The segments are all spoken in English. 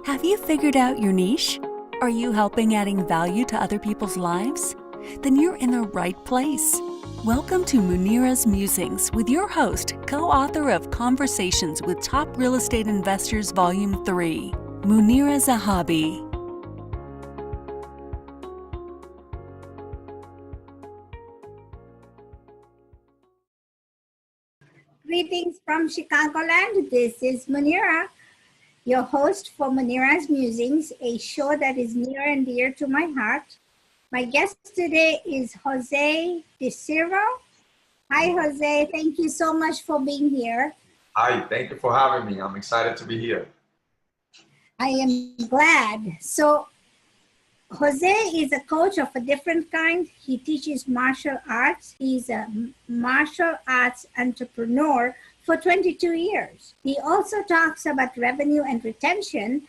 Have you figured out your niche? Are you helping adding value to other people's lives? Then you're in the right place. Welcome to Munira's Musings with your host, co-author of Conversations with Top Real Estate Investors Volume 3, Munira Zahabi. Greetings from Chicagoland. This is Munira, your host for Munira's Musings, a show that is near and dear to my heart. My guest today is Jose DiCervo. Hi, Jose. Thank you so much for being here. Hi, thank you for having me. I'm excited to be here. I am glad. So, Jose is a coach of a different kind. He teaches martial arts. He's a martial arts entrepreneur for 22 years. He also talks about revenue and retention.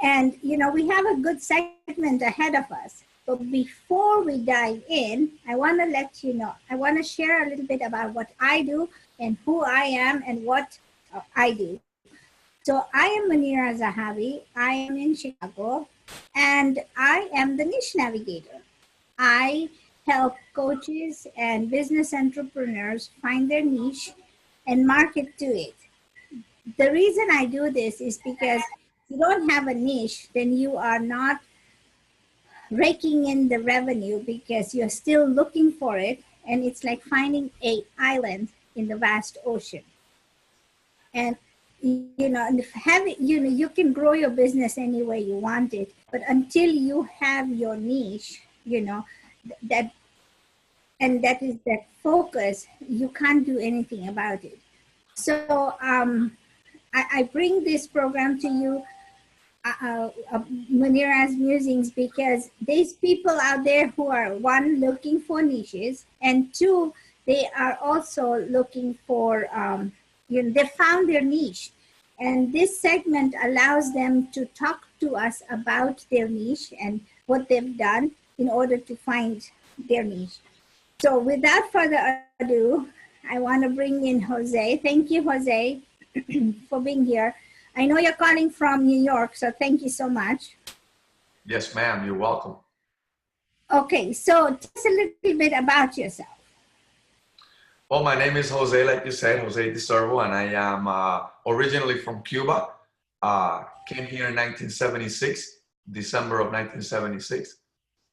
And, we have a good segment ahead of us. But before we dive in, I want to let you know, I want to share a little bit about what I do and who I am and what I do. So I am Munira Zahabi. I am in Chicago. And I am the niche navigator. I help coaches and business entrepreneurs find their niche and market to it. The reason I do this is because if you don't have a niche, then you are not raking in the revenue because you're still looking for it. And it's like finding an island in the vast ocean. And you can grow your business any way you want it, but until you have your niche, that is that focus, you can't do anything about it. So I bring this program to you, Munira's Musings, because there's people out there who are, one, looking for niches, and two, they are also looking for, they found their niche. And this segment allows them to talk to us about their niche and what they've done in order to find their niche. So without further ado, I want to bring in Jose. Thank you, Jose, for being here. I know you're calling from New York, so thank you so much. Yes, ma'am. You're welcome. Okay, so tell us a little bit about yourself. Well, my name is Jose, like you said, Jose DiCervo, and I am originally from Cuba. Came here in 1976, December of 1976.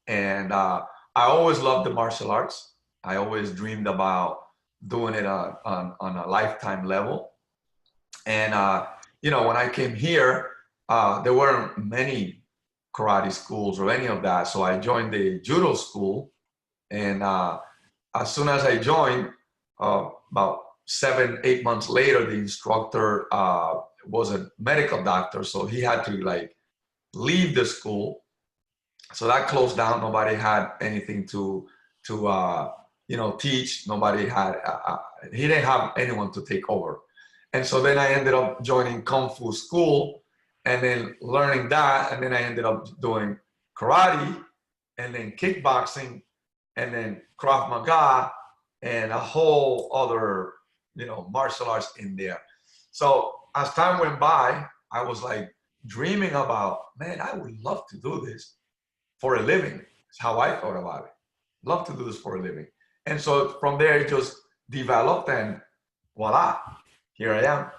And I always loved the martial arts. I always dreamed about doing it on a lifetime level. And, when I came here, there weren't many karate schools or any of that. So I joined the judo school. And as soon as I joined, about 7-8 months later, the instructor was a medical doctor, so he had to leave the school. So that closed down. Nobody had anything to teach. Nobody had he didn't have anyone to take over. And so then I ended up joining Kung Fu school and then learning that, and then I ended up doing karate and then kickboxing and then Krav Maga and a whole other, martial arts in there. So as time went by, I was dreaming about, man, I would love to do this for a living. That's how I thought about it. Love to do this for a living. And so from there, it just developed and voila, here I am.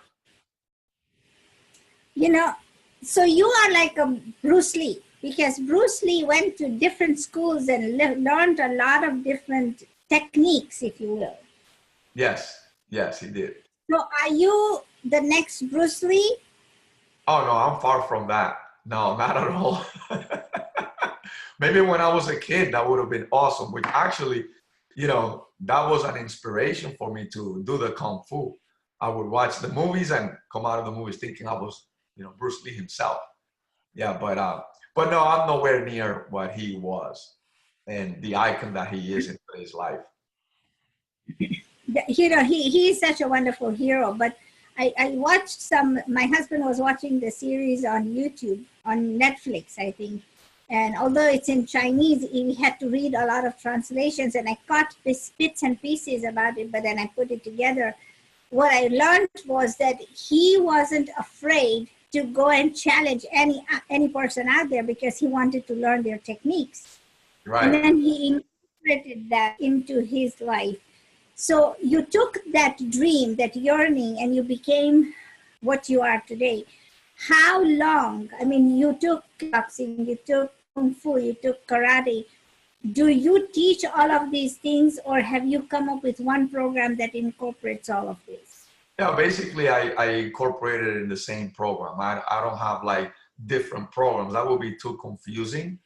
So you are like a Bruce Lee, because Bruce Lee went to different schools and learned a lot of different techniques, if you will. Yes, he did. So are you the next Bruce Lee? Oh, no, I'm far from that. No, not at all. Maybe when I was a kid, that would have been awesome, which actually, that was an inspiration for me to do the Kung Fu. I would watch the movies and come out of the movies thinking I was, Bruce Lee himself. Yeah, but no, I'm nowhere near what he was and the icon that he is in today's life. He is such a wonderful hero, but I watched my husband was watching the series on YouTube, on Netflix, I think. And although it's in Chinese, he had to read a lot of translations, and I caught bits and pieces about it, but then I put it together. What I learned was that he wasn't afraid to go and challenge any person out there because he wanted to learn their techniques. Right. And then he incorporated that into his life. So you took that dream, that yearning, and you became what you are today. How long? I mean, you took boxing, you took kung fu, you took karate. Do you teach all of these things, or have you come up with one program that incorporates all of this? Yeah, basically I incorporated it in the same program. I don't have like different programs. That would be too confusing.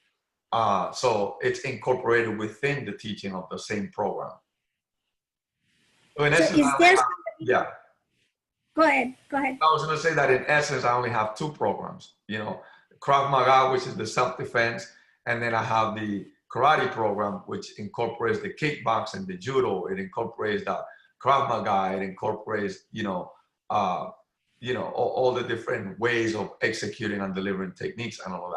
So it's incorporated within the teaching of the same program. So in essence, is there yeah. Go ahead. I was going to say that in essence, I only have two programs, you know, Krav Maga, which is the self-defense, and then I have the karate program, which incorporates the kickboxing, the judo, it incorporates the Krav Maga, it incorporates, all the different ways of executing and delivering techniques and all of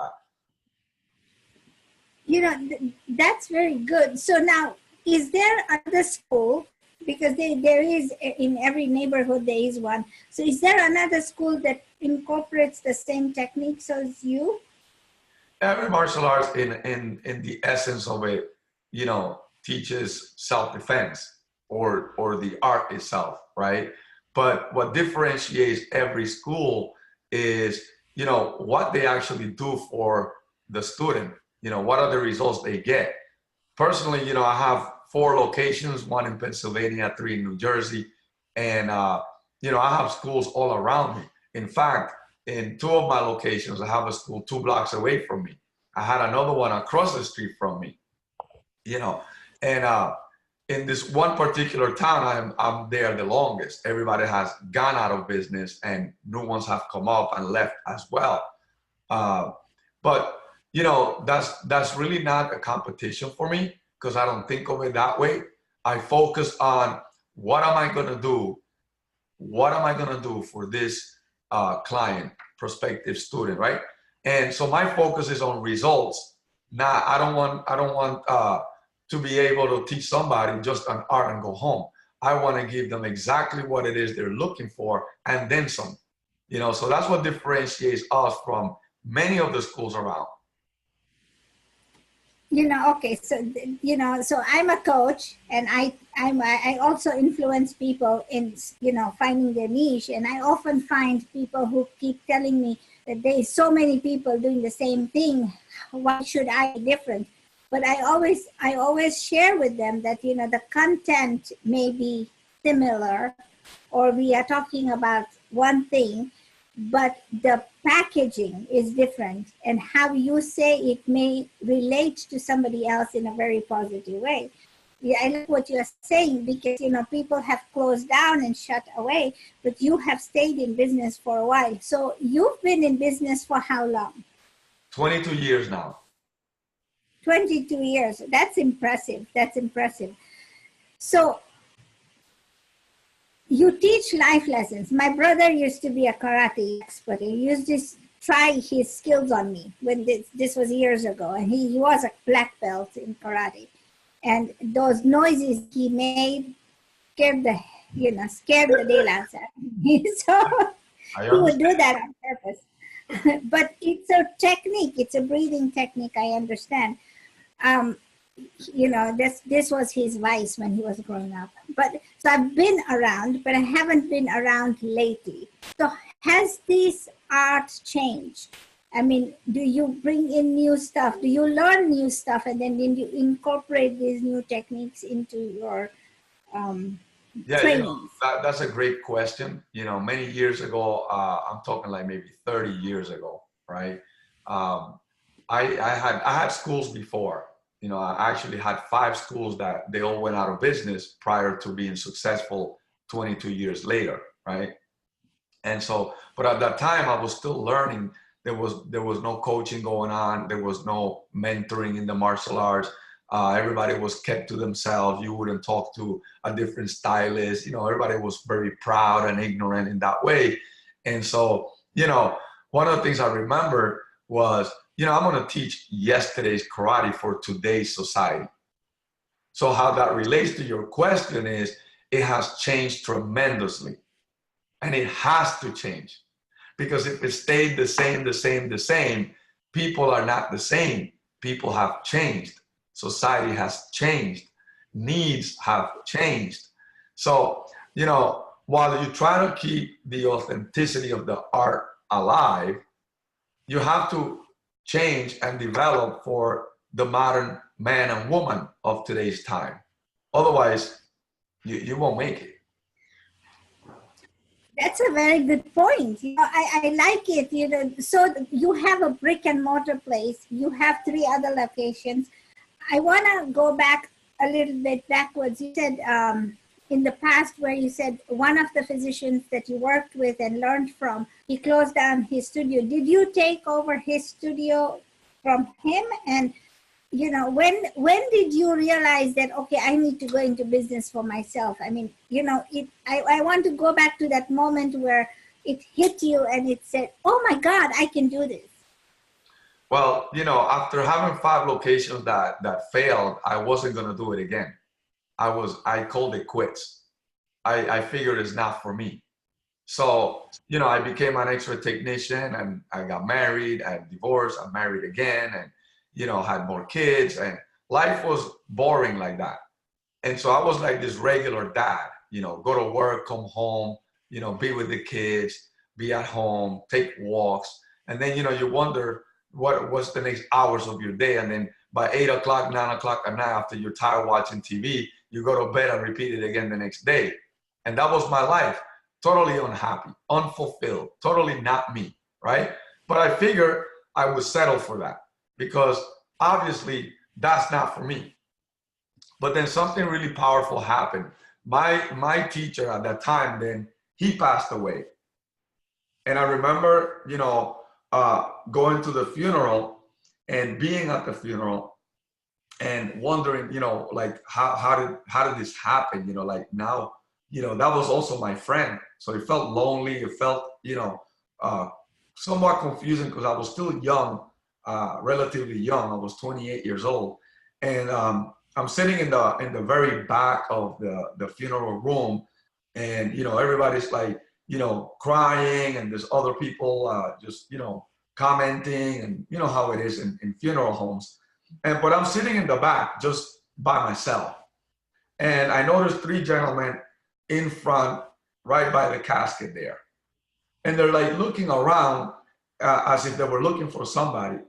that. That's very good. So now, is there another school? Because there is, in every neighborhood, there is one. So is there another school that incorporates the same techniques as you? Every martial arts in the essence of it, teaches self-defense or the art itself, right? But what differentiates every school is, what they actually do for the student, what are the results they get. Personally, I have 4 locations, 1 in Pennsylvania, 3 in New Jersey. And, I have schools all around me. In fact, in 2 of my locations, I have a school 2 blocks away from me. I had another one across the street from me, and in this one particular town, I'm there the longest. Everybody has gone out of business and new ones have come up and left as well. But, that's really not a competition for me, because I don't think of it that way. I focus on what am I going to do? What am I going to do for this client, prospective student, right? And so my focus is on results. Now, I don't want to be able to teach somebody just an art and go home. I want to give them exactly what it is they're looking for and then some. So that's what differentiates us from many of the schools around. Okay, so so I'm a coach, and I also influence people in finding their niche, and I often find people who keep telling me that there is so many people doing the same thing. Why should I be different? But I always share with them that the content may be similar, or we are talking about one thing, but the packaging is different, and how you say it may relate to somebody else in a very positive way. Yeah, I like what you're saying, because people have closed down and shut away, but you have stayed in business for a while. So you've been in business for how long? 22 years now. 22 years. That's impressive. That's impressive. So you teach life lessons. My brother used to be a karate expert. He used to try his skills on me when this was years ago. And he was a black belt in karate. And those noises he made scared the daylights out of me. So he would do that on purpose. But it's a technique. It's a breathing technique, I understand. This was his vice when he was growing up. But so I've been around, but I haven't been around lately. So has this art changed? I mean, do you bring in new stuff? Do you learn new stuff, and then you incorporate these new techniques into your training? That's a great question. Many years ago, I'm talking like maybe 30 years ago, right? I had schools before. I actually had 5 schools that they all went out of business prior to being successful 22 years later, right? And so, but at that time I was still learning. There was no coaching going on. There was no mentoring in the martial arts. Everybody was kept to themselves. You wouldn't talk to a different stylist. Everybody was very proud and ignorant in that way. And so, one of the things I remember was, I'm going to teach yesterday's karate for today's society. So how that relates to your question is, it has changed tremendously, and it has to change, Because if it stayed the same, people are not the same. People have changed. Society has changed. Needs have changed. So, while you try to keep the authenticity of the art alive, you have to change and develop for the modern man and woman of today's time. Otherwise, you won't make it. That's a very good point. I like it. So you have a brick and mortar place. You have 3 other locations. I want to go back a little bit backwards. You said in the past where you said one of the physicians that you worked with and learned from, he closed down his studio. Did you take over his studio from him? And when did you realize that, okay, I need to go into business for myself? I mean, I want to go back to that moment where it hit you and it said, oh my God, I can do this. Well, after having 5 locations that failed, I wasn't going to do it again. I called it quits. I figured it's not for me. So, I became an X-ray technician and I got married, I divorced, I married again, and had more kids, and life was boring like that. And so I was like this regular dad, go to work, come home, be with the kids, be at home, take walks. And then, you wonder what's the next hours of your day. And then by 8 o'clock, 9 o'clock at night, after you're tired watching TV, you go to bed and repeat it again the next day. And that was my life. Totally unhappy, unfulfilled, totally not me, right? But I figured I would settle for that, because obviously that's not for me. But then something really powerful happened. My teacher at that time, then he passed away. And I remember, going to the funeral and being at the funeral and wondering, like how did this happen? Like now, that was also my friend. So it felt lonely. It felt, somewhat confusing because I was still young. Relatively young. I was 28 years old, and I'm sitting in the very back of the funeral room, and everybody's like crying, and there's other people just commenting, and how it is in funeral homes. But I'm sitting in the back just by myself, and I noticed 3 gentlemen in front, right by the casket there, and they're like looking around as if they were looking for somebody.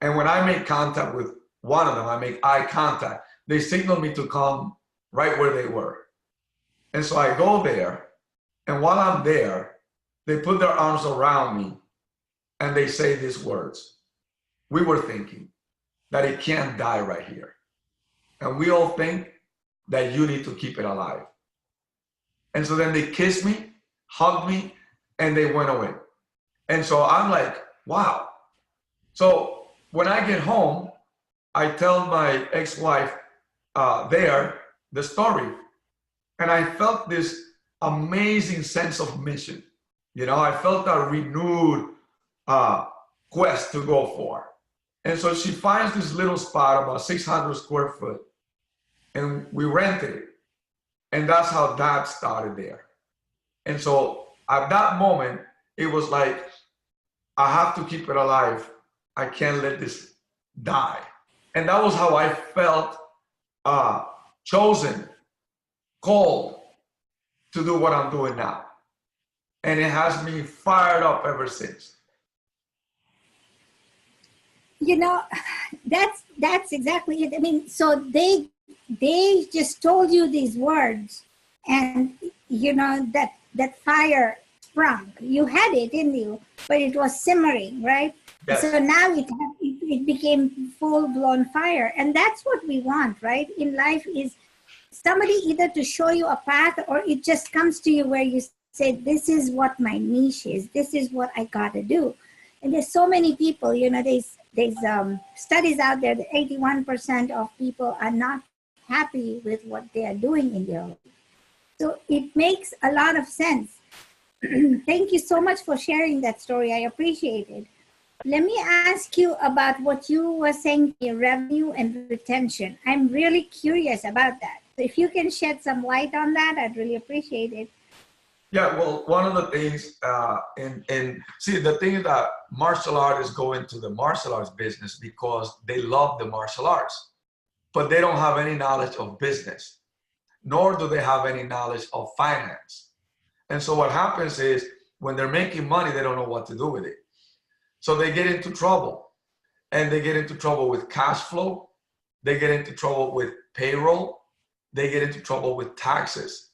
And when I make contact with one of them, I make eye contact, they signal me to come right where they were. And so I go there, and while I'm there, they put their arms around me and they say these words: we were thinking that it can't die right here. And we all think that you need to keep it alive. And so then they kissed me, hugged me, and they went away. And so I'm like, wow. So when I get home, I tell my ex-wife the story. And I felt this amazing sense of mission. I felt a renewed quest to go for. And so she finds this little spot, about 600 square foot, and we rented it. And that's how that started there. And so at that moment, it was like, I have to keep it alive. I can't let this die. And that was how I felt chosen, called to do what I'm doing now. And it has me fired up ever since. That's exactly it. I mean, so they just told you these words, and that fire sprung. You had it in you, but it was simmering, right? Yes. So now it became full-blown fire, and that's what we want, right? In life is somebody either to show you a path, or it just comes to you where you say, this is what my niche is. This is what I got to do. And there's so many people, there's studies out there that 81% of people are not happy with what they are doing in their life. So it makes a lot of sense. Thank you so much for sharing that story. I appreciate it. Let me ask you about what you were saying, revenue and retention. I'm really curious about that. So if you can shed some light on that, I'd really appreciate it. Yeah, well, one of the things, and see, the thing is that martial artists go into the martial arts business because they love the martial arts, but they don't have any knowledge of business, nor do they have any knowledge of finance. And so what happens is when they're making money, they don't know what to do with it. So they get into trouble, and they get into trouble with cash flow. They get into trouble with payroll. They get into trouble with taxes.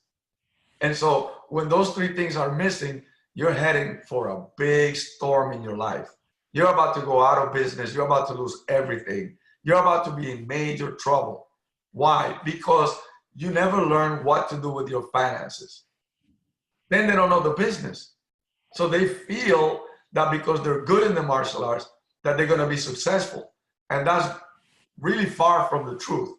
And so when those three things are missing, you're heading for a big storm in your life. You're about to go out of business. You're about to lose everything. You're about to be in major trouble. Why? Because you never learn what to do with your finances. Then they don't know the business. So they feel that because they're good in the martial arts, that they're going to be successful. And that's really far from the truth.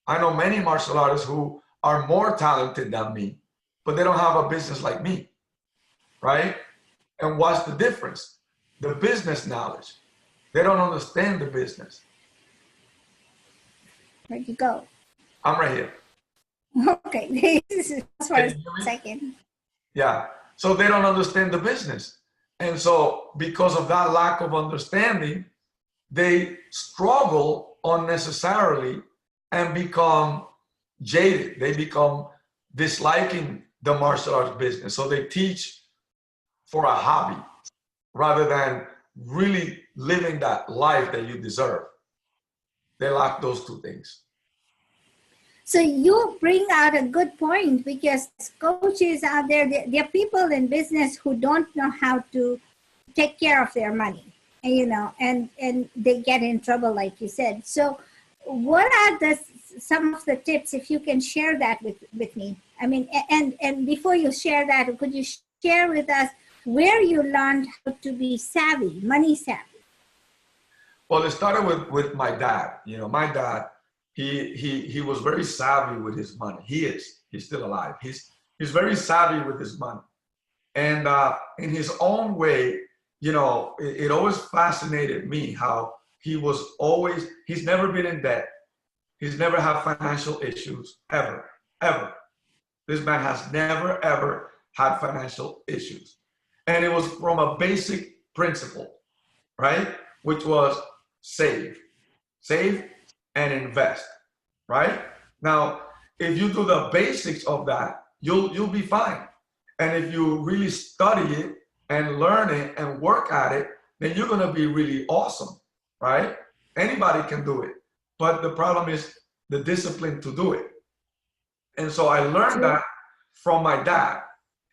I know many martial artists who are more talented than me, but they don't have a business like me, right? And what's the difference? The business knowledge. They don't understand the business. Where'd you go? I'm right here. Okay, this is for a second. Yeah, so they don't understand the business. And so because of that lack of understanding, they struggle unnecessarily and become jaded. They become disliking the martial arts business. So they teach for a hobby rather than really living that life that you deserve. They lack those two things. So you bring out a good point, because coaches out there, there are people in business who don't know how to take care of their money, you know, and they get in trouble, like you said. So what are some of the tips, if you can share that with me? I mean, and before you share that, could you share with us where you learned how to be savvy, money savvy? Well, it started with my dad. You know, my dad, he was very savvy with his money. He's still alive. He's very savvy with his money. And in his own way, you know, it always fascinated me how he's never been in debt. He's never had financial issues, ever. This man has never, ever had financial issues. And it was from a basic principle, right? Which was save and invest, right? Now, if you do the basics of that, you'll be fine. And if you really study it and learn it and work at it, then you're gonna be really awesome, right? Anybody can do it. But the problem is the discipline to do it. And so I learned that from my dad.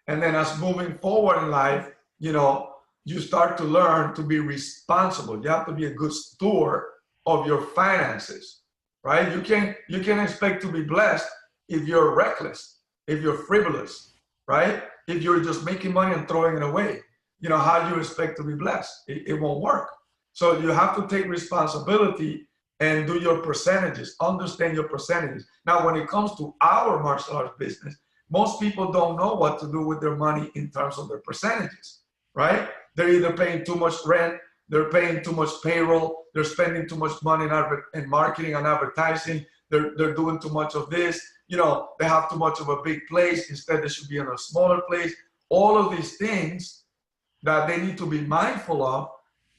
And then as moving forward in life, you know, you start to learn to be responsible. You have to be a good steward of your finances, right? You can't expect to be blessed if you're reckless, if you're frivolous, right? If you're just making money and throwing it away. You know, how do you expect to be blessed? It won't work. So you have to take responsibility and do your percentages, understand your percentages. Now, when it comes to our martial arts business, most people don't know what to do with their money in terms of their percentages, right? They're either paying too much rent, they're paying too much payroll, they're spending too much money in marketing and advertising, they're doing too much of this, you know, they have too much of a big place, instead they should be in a smaller place. All of these things that they need to be mindful of,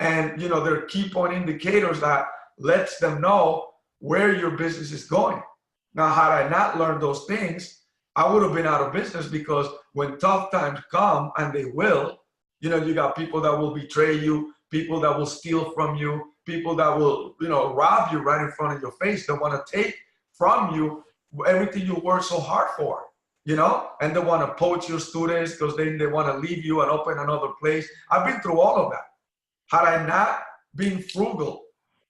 and you know, they're key point indicators that lets them know where your business is going. Now, had I not learned those things, I would have been out of business, because when tough times come, and they will, you know, you got people that will betray you, people that will steal from you, people that will, you know, rob you right in front of your face. They want to take from you everything you worked so hard for, you know, and they want to poach your students because they want to leave you and open another place. I've been through all of that. Had I not been frugal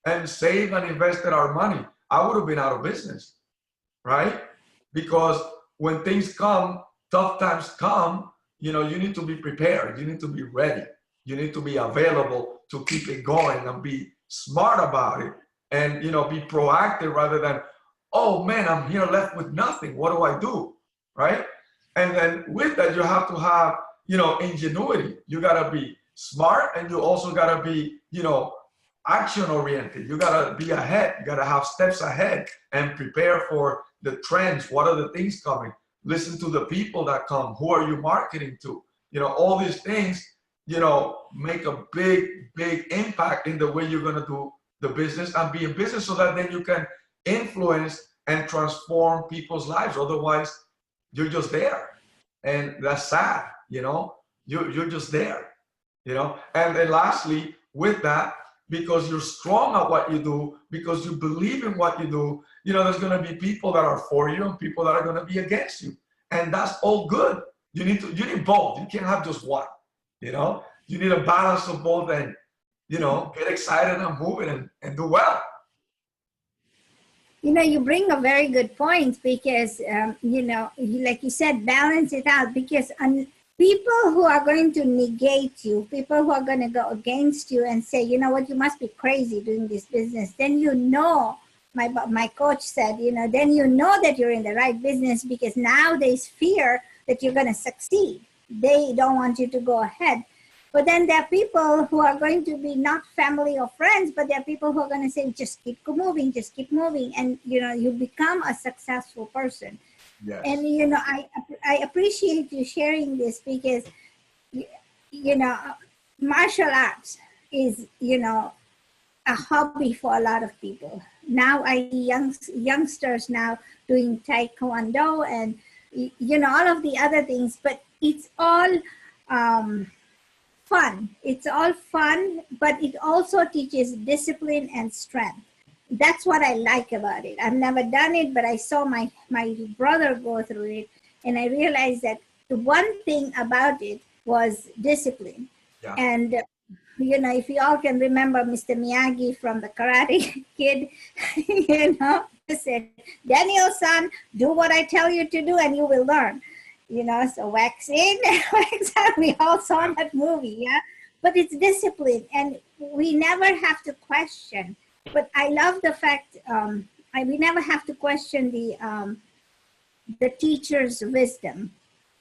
and saved and invested our money, I would have been out of business, right? Because when things come, tough times come, you know, you need to be prepared. You need to be ready. You need to be available to keep it going and be smart about it, and, you know, be proactive rather than, oh man, I'm here left with nothing. What do I do, right? And then with that, you have to have, you know, ingenuity. You got to be smart, and you also got to be, you know, action oriented. You got to be ahead. You got to have steps ahead and prepare for the trends. What are the things coming? listen to the people that come. Who are you marketing to? You know, all these things, you know, make a big, big impact in the way you're going to do the business and be in business, so that then you can influence and transform people's lives. Otherwise, you're just there. And that's sad, you know, you're just there, you know. And then lastly, with that, because you're strong at what you do, because you believe in what you do, you know, there's going to be people that are for you and people that are going to be against you. And that's all good. You need both. You can't have just one, you know. You need a balance of both, and, you know, get excited and move it and do well. You know, you bring a very good point, because, you know, like you said, balance it out, because people who are going to negate you, people who are going to go against you and say, you know what, you must be crazy doing this business, then you know, my coach said, you know, then you know that you're in the right business, because now there's fear that you're going to succeed. They don't want you to go ahead. But then there are people who are going to be not family or friends, but there are people who are going to say, just keep moving, just keep moving. And, you know, you become a successful person. Yes. And, you know, I appreciate you sharing this, because, you know, martial arts is, you know, a hobby for a lot of people. Now I see youngsters now doing taekwondo and, you know, all of the other things, but it's all fun. It's all fun, but it also teaches discipline and strength. That's what I like about it. I've never done it, but I saw my brother go through it, and I realized that the one thing about it was discipline. Yeah. And, you know, if you all can remember Mr. Miyagi from the Karate Kid, you know, he said, Daniel-san, do what I tell you to do and you will learn. You know, so wax in, wax out. We all saw that movie, yeah? But it's discipline, and we never have to question. But I love the fact we never have to question the teacher's wisdom,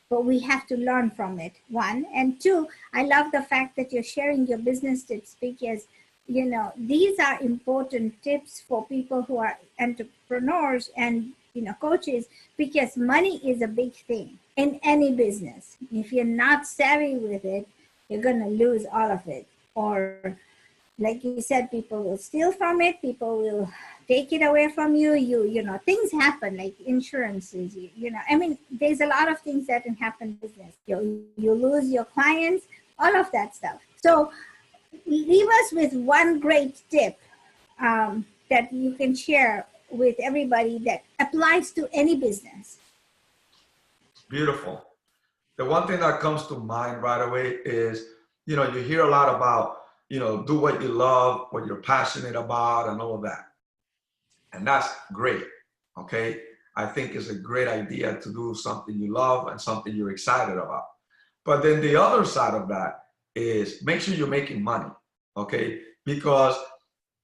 but we have to learn from it, one. And two, I love the fact that you're sharing your business tips, because, you know, these are important tips for people who are entrepreneurs and, you know, coaches, because money is a big thing in any business. If you're not savvy with it, you're going to lose all of it. Or, like you said, people will steal from it, people will take it away from you. You know, things happen, like insurances, you know, I mean, there's a lot of things that can happen in business. You lose your clients, all of that stuff. So leave us with one great tip that you can share with everybody that applies to any business. Beautiful. The one thing that comes to mind right away is, you know, you hear a lot about, you know, do what you love, what you're passionate about, and all of that. And that's great, okay? I think it's a great idea to do something you love and something you're excited about. But then the other side of that is make sure you're making money, okay? Because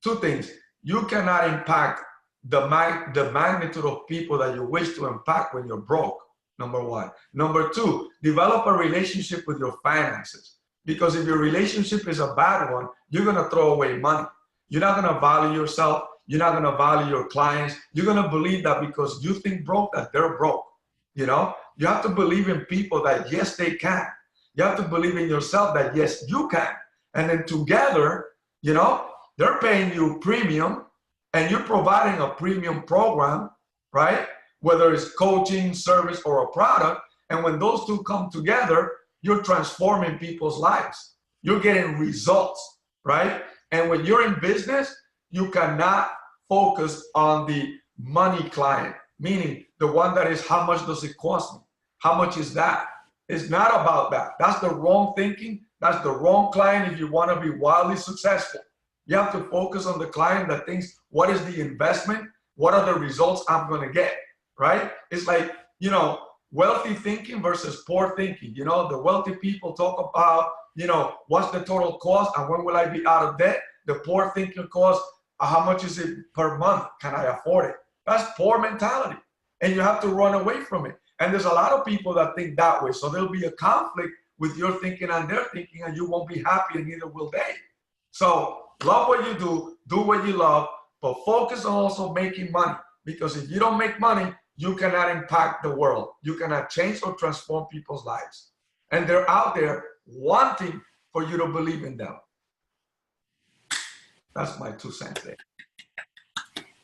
two things, you cannot impact the magnitude of people that you wish to impact when you're broke, number one. Number two, develop a relationship with your finances. Because if your relationship is a bad one, you're going to throw away money. You're not going to value yourself. You're not going to value your clients. You're going to believe that because you think broke, that they're broke. You know, you have to believe in people that, yes, they can. You have to believe in yourself that, yes, you can. And then together, you know, they're paying you premium and you're providing a premium program, right? Whether it's coaching, service, or a product. And when those two come together, you're transforming people's lives. You're getting results, right? And when you're in business, you cannot focus on the money client, meaning the one that is, how much does it cost me? How much is that? It's not about that. That's the wrong thinking. That's the wrong client if you want to be wildly successful. You have to focus on the client that thinks, what is the investment? What are the results I'm going to get, right? It's like, you know, wealthy thinking versus poor thinking. You know, the wealthy people talk about, you know, what's the total cost and when will I be out of debt? The poor thinking costs, how much is it per month? Can I afford it? That's poor mentality. And you have to run away from it. And there's a lot of people that think that way. So there'll be a conflict with your thinking and their thinking, and you won't be happy, and neither will they. So love what you do what you love, but focus on also making money. Because if you don't make money, you cannot impact the world. You cannot change or transform people's lives. And they're out there wanting for you to believe in them. That's my 2 cents there.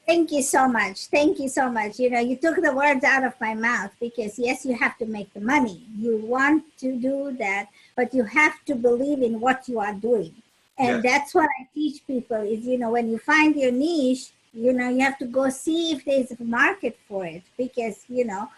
Thank you so much. Thank you so much. You know, you took the words out of my mouth, because yes, you have to make the money. You want to do that, but you have to believe in what you are doing. And that's what I teach people is, you know, when you find your niche, you know, you have to go see if there's a market for it, because, you know,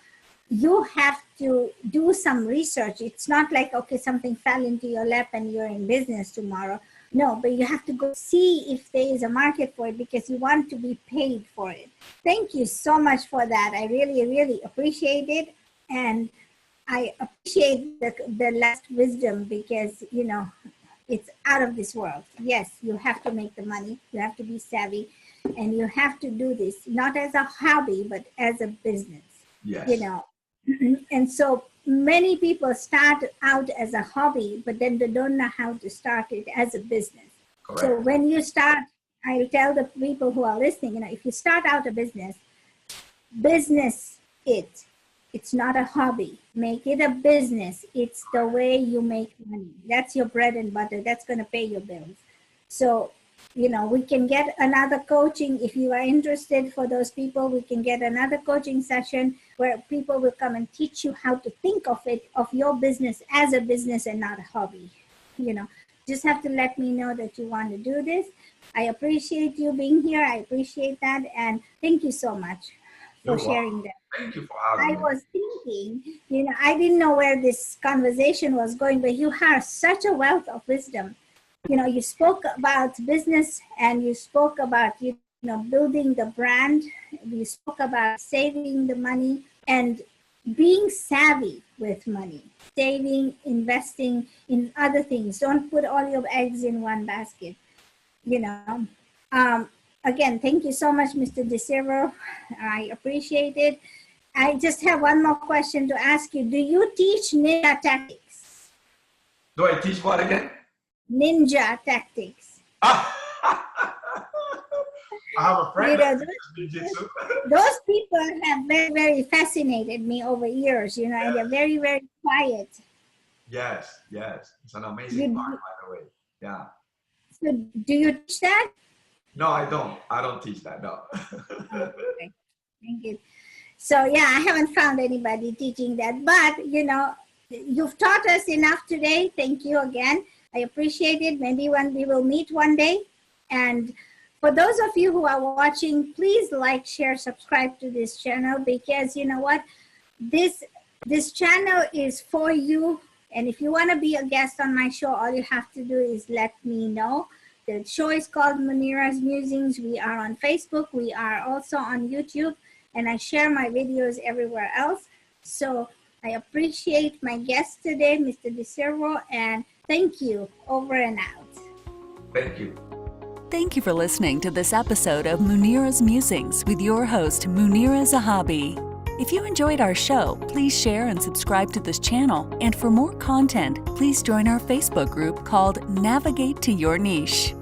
you have to do some research. It's not like, okay, something fell into your lap and you're in business tomorrow. No, but you have to go see if there is a market for it, because you want to be paid for it. Thank you so much for that. I really, really appreciate it. And I appreciate the last wisdom, because, you know, it's out of this world. Yes, you have to make the money. You have to be savvy. And you have to do this, not as a hobby, but as a business. Yes. You know, and so many people start out as a hobby, but then they don't know how to start it as a business. Correct. So when you start, I tell the people who are listening, you know, if you start out a business it. It's not a hobby. Make it a business. It's the way you make money. That's your bread and butter. That's going to pay your bills. So, you know, we can get another coaching. If you are interested, for those people, we can get another coaching session where people will come and teach you how to think of it, of your business as a business and not a hobby. You know, just have to let me know that you want to do this. I appreciate you being here. I appreciate that. And thank you so much for sharing that. Thank you for having me. I was thinking, you know, I didn't know where this conversation was going, but you have such a wealth of wisdom. You know, you spoke about business, and you spoke about, you know, building the brand. You spoke about saving the money and being savvy with money, saving, investing in other things. Don't put all your eggs in one basket, you know. Again, thank you so much, Mr. DiCervo. I appreciate it. I just have one more question to ask you. Do you teach ninja tactics? Do I teach what again? Ninja tactics. I have a friend, You know, that teaches jiu-jitsu. those people have very, very fascinated me over years, you know, and they're very, very quiet. Yes. It's an amazing part, by the way. Yeah. So do you teach that? No, I don't. I don't teach that, no. Okay. Thank you. So yeah, I haven't found anybody teaching that, but you know, you've taught us enough today. Thank you again. I appreciate it. Maybe when we will meet one day. And for those of you who are watching, please like, share, subscribe to this channel, because you know what? This channel is for you. And if you want to be a guest on my show, all you have to do is let me know. The show is called Munira's Musings. We are on Facebook. We are also on YouTube. And I share my videos everywhere else. So I appreciate my guest today, Mr. DiCervo, and thank you. Over and out. Thank you. Thank you for listening to this episode of Munira's Musings with your host, Munira Zahabi. If you enjoyed our show, please share and subscribe to this channel. And for more content, please join our Facebook group called Navigate to Your Niche.